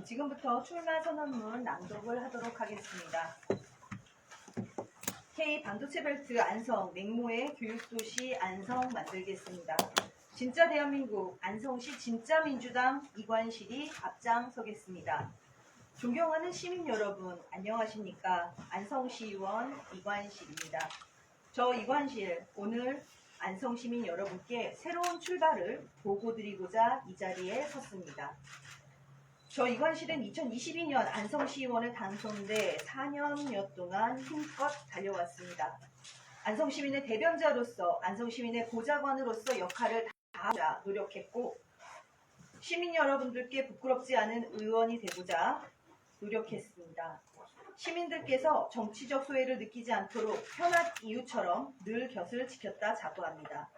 지금부터 출마 선언문 낭독을 하도록 하겠습니다. K 반도체 벨트 안성 맹모의 교육도시 안성 만들겠습니다. 진짜 대한민국 안성시 진짜 민주당 이관실이 앞장서겠습니다. 존경하는 시민 여러분 안녕하십니까? 안성시의원 이관실입니다. 저 이관실 오늘 안성시민 여러분께 새로운 출발을 보고드리고자 이 자리에 섰습니다. 저 이관실은 2022년 안성시의원에 당선돼 4년여 동안 힘껏 달려왔습니다. 안성시민의 대변자로서 안성시민의 보좌관으로서 역할을 다하고자 노력했고 시민 여러분들께 부끄럽지 않은 의원이 되고자 노력했습니다. 시민들께서 정치적 소외를 느끼지 않도록 편한 이웃처럼 늘 곁을 지켰다 자부합니다.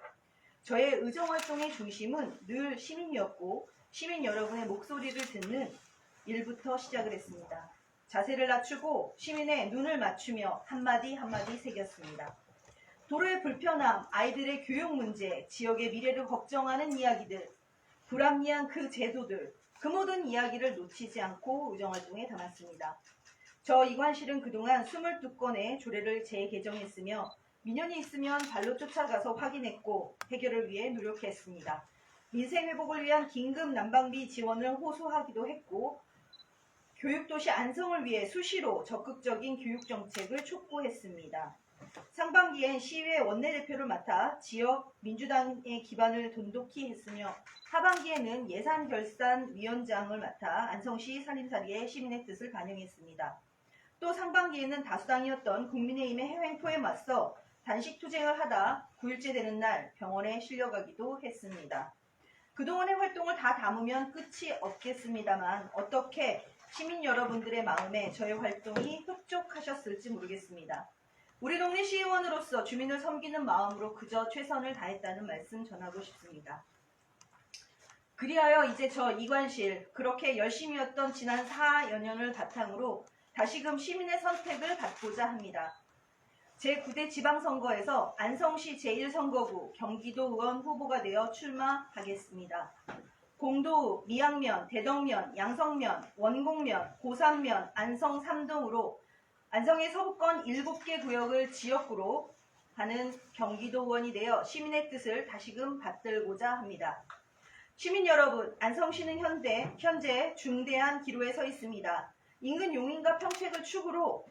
저의 의정활동의 중심은 늘 시민이었고 시민 여러분의 목소리를 듣는 일부터 시작을 했습니다. 자세를 낮추고 시민의 눈을 맞추며 한마디 한마디 새겼습니다. 도로의 불편함, 아이들의 교육 문제, 지역의 미래를 걱정하는 이야기들, 불합리한 그 제도들, 그 모든 이야기를 놓치지 않고 의정활동에 담았습니다. 저 이관실은 그동안 22건의 조례를 재개정했으며 민원이 있으면 발로 쫓아가서 확인했고 해결을 위해 노력했습니다. 민생 회복을 위한 긴급 난방비 지원을 호소하기도 했고 교육도시 안성을 위해 수시로 적극적인 교육정책을 촉구했습니다. 상반기엔 시의회 원내대표를 맡아 지역 민주당의 기반을 돈독히 했으며 하반기에는 예산결산위원장을 맡아 안성시 살림살이의 시민의 뜻을 반영했습니다. 또 상반기에는 다수당이었던 국민의힘의 해횡포에 맞서 단식투쟁을 하다 9일째 되는 날 병원에 실려가기도 했습니다. 그동안의 활동을 다 담으면 끝이 없겠습니다만 어떻게 시민 여러분들의 마음에 저의 활동이 흡족하셨을지 모르겠습니다. 우리 동네 시의원으로서 주민을 섬기는 마음으로 그저 최선을 다했다는 말씀 전하고 싶습니다. 그리하여 이제 저 이관실 그렇게 열심히였던 지난 4여 년을 바탕으로 다시금 시민의 선택을 받고자 합니다. 제9대 지방선거에서 안성시 제1선거구 경기도 의원 후보가 되어 출마하겠습니다. 공도, 미양면, 대덕면, 양성면, 원곡면, 고산면, 안성 3동으로 안성의 서부권 7개 구역을 지역구로 하는 경기도 의원이 되어 시민의 뜻을 다시금 받들고자 합니다. 시민 여러분, 안성시는 현재 중대한 기로에 서 있습니다. 인근 용인과 평택을 축으로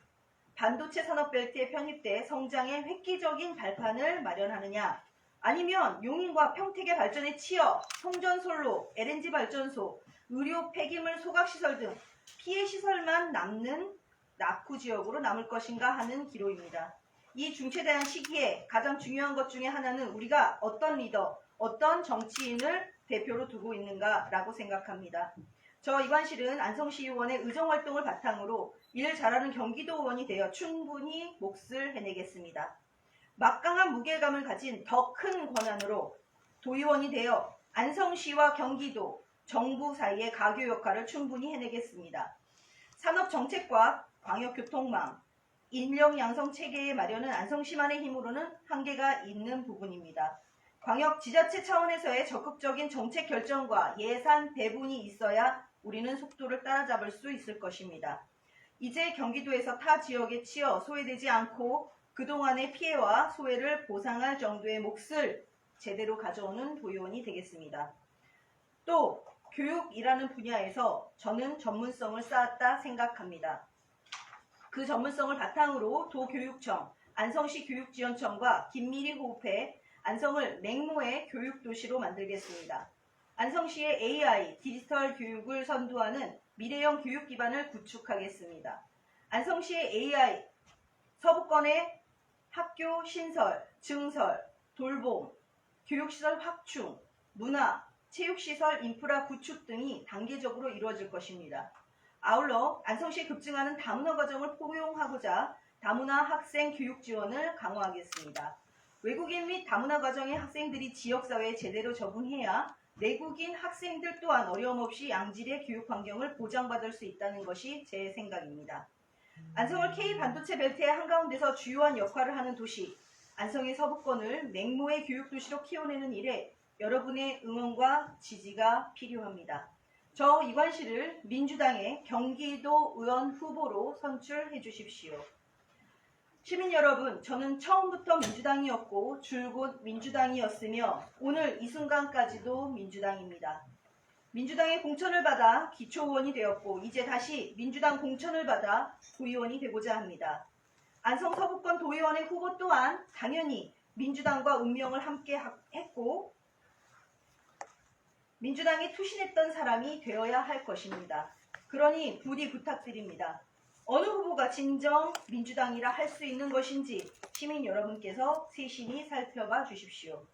반도체 산업벨트에 편입돼 성장의 획기적인 발판을 마련하느냐 아니면 용인과 평택의 발전에 치여 송전솔로, LNG 발전소, 의료 폐기물 소각시설 등 피해시설만 남는 낙후지역으로 남을 것인가 하는 기로입니다. 이 중체대한 시기에 가장 중요한 것 중에 하나는 우리가 어떤 리더, 어떤 정치인을 대표로 두고 있는가라고 생각합니다. 저 이관실은 안성시의원의 의정활동을 바탕으로 일 잘하는 경기도 의원이 되어 충분히 몫을 해내겠습니다. 막강한 무게감을 가진 더 큰 권한으로 도의원이 되어 안성시와 경기도, 정부 사이의 가교 역할을 충분히 해내겠습니다. 산업정책과 광역교통망, 인력 양성 체계의 마련은 안성시만의 힘으로는 한계가 있는 부분입니다. 광역 지자체 차원에서의 적극적인 정책 결정과 예산 배분이 있어야 우리는 속도를 따라잡을 수 있을 것입니다. 이제 경기도에서 타 지역에 치여 소외되지 않고 그동안의 피해와 소외를 보상할 정도의 몫을 제대로 가져오는 도의원이 되겠습니다. 또 교육이라는 분야에서 저는 전문성을 쌓았다 생각합니다. 그 전문성을 바탕으로 도교육청, 안성시 교육지원청과 긴밀히 호흡해 안성을 맹모의 교육도시로 만들겠습니다. 안성시의 AI, 디지털 교육을 선도하는 미래형 교육 기반을 구축하겠습니다. 안성시의 AI, 서부권의 학교 신설, 증설, 돌봄, 교육시설 확충, 문화, 체육시설 인프라 구축 등이 단계적으로 이루어질 것입니다. 아울러 안성시에 급증하는 다문화 과정을 포용하고자 다문화 학생 교육 지원을 강화하겠습니다. 외국인 및 다문화 과정의 학생들이 지역사회에 제대로 적응해야 내국인 학생들 또한 어려움 없이 양질의 교육 환경을 보장받을 수 있다는 것이 제 생각입니다. 안성을 K 반도체 벨트의 한가운데서 주요한 역할을 하는 도시, 안성의 서부권을 맹모의 교육도시로 키워내는 일에 여러분의 응원과 지지가 필요합니다. 저 이관식을 민주당의 경기도 의원 후보로 선출해 주십시오. 시민 여러분, 저는 처음부터 민주당이었고 줄곧 민주당이었으며 오늘 이 순간까지도 민주당입니다. 민주당의 공천을 받아 기초의원이 되었고 이제 다시 민주당 공천을 받아 도의원이 되고자 합니다. 안성 서부권 도의원의 후보 또한 당연히 민주당과 운명을 함께 했고 민주당이 투신했던 사람이 되어야 할 것입니다. 그러니 부디 부탁드립니다. 어느 후보가 진정 민주당이라 할 수 있는 것인지 시민 여러분께서 세심히 살펴봐 주십시오.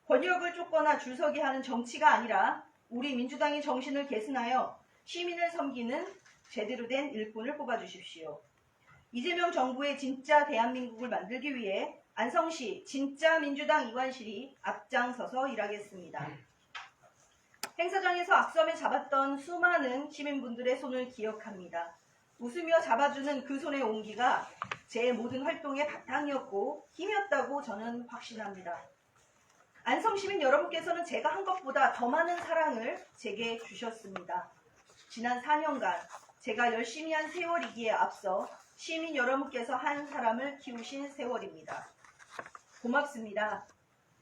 권력을 쫓거나 줄서기 하는 정치가 아니라 우리 민주당의 정신을 계승하여 시민을 섬기는 제대로 된 일꾼을 뽑아주십시오. 이재명 정부의 진짜 대한민국을 만들기 위해 안성시 진짜 민주당 이관실이 앞장서서 일하겠습니다. 행사장에서 악수하며 잡았던 수많은 시민분들의 손을 기억합니다. 웃으며 잡아주는 그 손의 온기가 제 모든 활동의 바탕이었고 힘이었다고 저는 확신합니다. 안성 시민 여러분께서는 제가 한 것보다 더 많은 사랑을 제게 주셨습니다. 지난 4년간 제가 열심히 한 세월이기에 앞서 시민 여러분께서 한 사람을 키우신 세월입니다. 고맙습니다.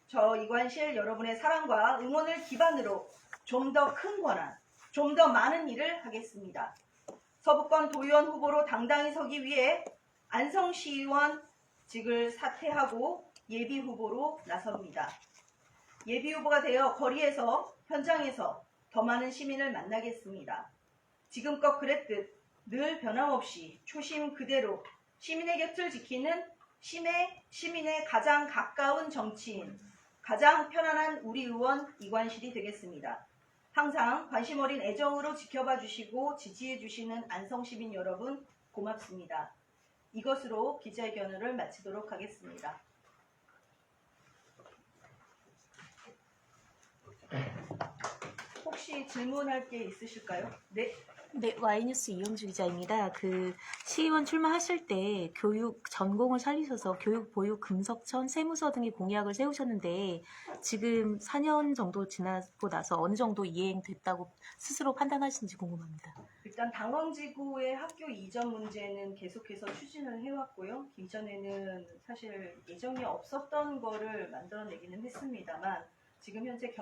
저 이관실 여러분의 사랑과 응원을 기반으로 좀 더 큰 권한, 좀 더 많은 일을 하겠습니다. 서부권 도의원 후보로 당당히 서기 위해 안성시의원직을 사퇴하고 예비후보로 나섭니다. 예비후보가 되어 거리에서, 현장에서 더 많은 시민을 만나겠습니다. 지금껏 그랬듯 늘 변함없이 초심 그대로 시민의 곁을 지키는 시민의 가장 가까운 정치인, 가장 편안한 우리 의원 이관실이 되겠습니다. 항상 관심 어린 애정으로 지켜봐 주시고 지지해 주시는 안성시민 여러분 고맙습니다. 이것으로 기자회견을 마치도록 하겠습니다. 혹시 질문할 게 있으실까요? 네. 네, Y뉴스 이영주 기자입니다. 시의원 출마하실 때 교육 전공을 살리셔서 교육, 보육, 금석천, 세무서 등의 공약을 세우셨는데 지금 4년 정도 지나고 나서 어느 정도 이행됐다고 스스로 판단하시는지 궁금합니다. 일단 당원지구의 학교 이전 문제는 계속해서 추진을 해왔고요. 이전에는 사실 예정이 없었던 거를 만들어내기는 했습니다만 지금 현재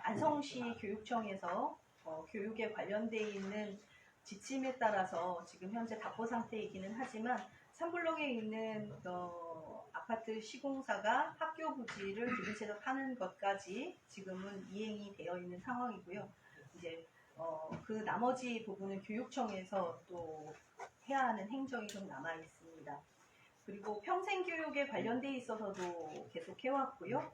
안성시 교육청에서 교육에 관련돼 있는 지침에 따라서 지금 현재 답보 상태이기는 하지만 3블록에 있는 아파트 시공사가 학교 부지를 기준채석하는 것까지 지금은 이행이 되어 있는 상황이고요. 이제 그 나머지 부분은 교육청에서 또 해야 하는 행정이 좀 남아 있습니다. 그리고 평생교육에 관련돼 있어서도 계속 해왔고요.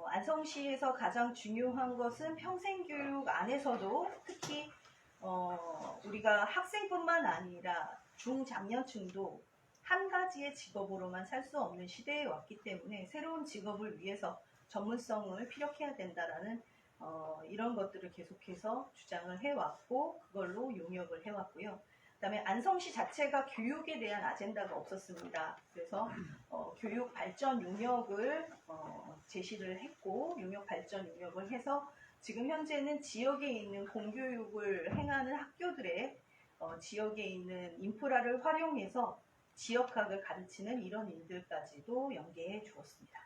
안성시에서 가장 중요한 것은 평생교육 안에서도 특히 우리가 학생뿐만 아니라 중장년층도 한 가지의 직업으로만 살 수 없는 시대에 왔기 때문에 새로운 직업을 위해서 전문성을 피력해야 된다라는 이런 것들을 계속해서 주장을 해왔고 그걸로 용역을 해왔고요. 그다음에 안성시 자체가 교육에 대한 아젠다가 없었습니다. 그래서 교육 발전 용역을 제시를 했고 용역 발전 용역을 해서 지금 현재는 지역에 있는 공교육을 행하는 학교들의 지역에 있는 인프라를 활용해서 지역학을 가르치는 이런 일들까지도 연계해 주었습니다.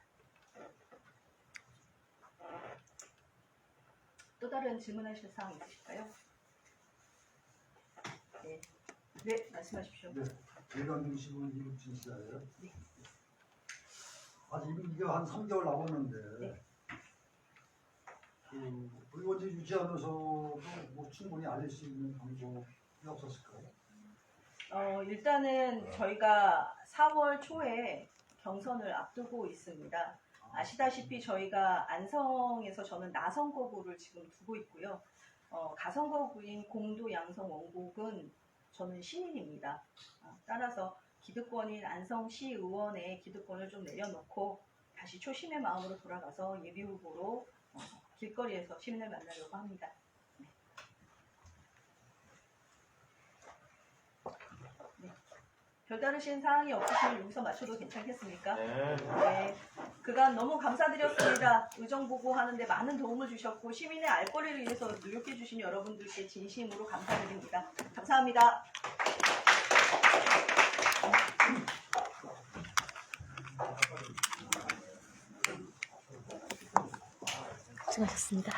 또 다른 질문하실 사항 있으실까요? 네. 네, 말씀하십시오. 네, 대강 유식은 이국진 시자예요. 네. 아직 이게 한 3개월 남았는데 네. 의원직 유지하면서도 뭐 충분히 알릴 수 있는 방법이 없었을까요? 일단은 저희가 4월 초에 경선을 앞두고 있습니다. 아시다시피 저희가 안성에서 저는 나선거구를 지금 두고 있고요. 가선거구인 공도, 양성, 원곡은 저는 시민입니다. 따라서 기득권인 안성시의원의 기득권을 좀 내려놓고 다시 초심의 마음으로 돌아가서 예비후보로 길거리에서 시민을 만나려고 합니다. 네. 네. 별다르신 사항이 없으시면 여기서 마쳐도 괜찮겠습니까? 네. 네. 그간 너무 감사드렸습니다. 의정보고 하는데 많은 도움을 주셨고 시민의 알 권리를 위해서 노력해 주신 여러분들께 진심으로 감사드립니다. 감사합니다. 수고하셨습니다.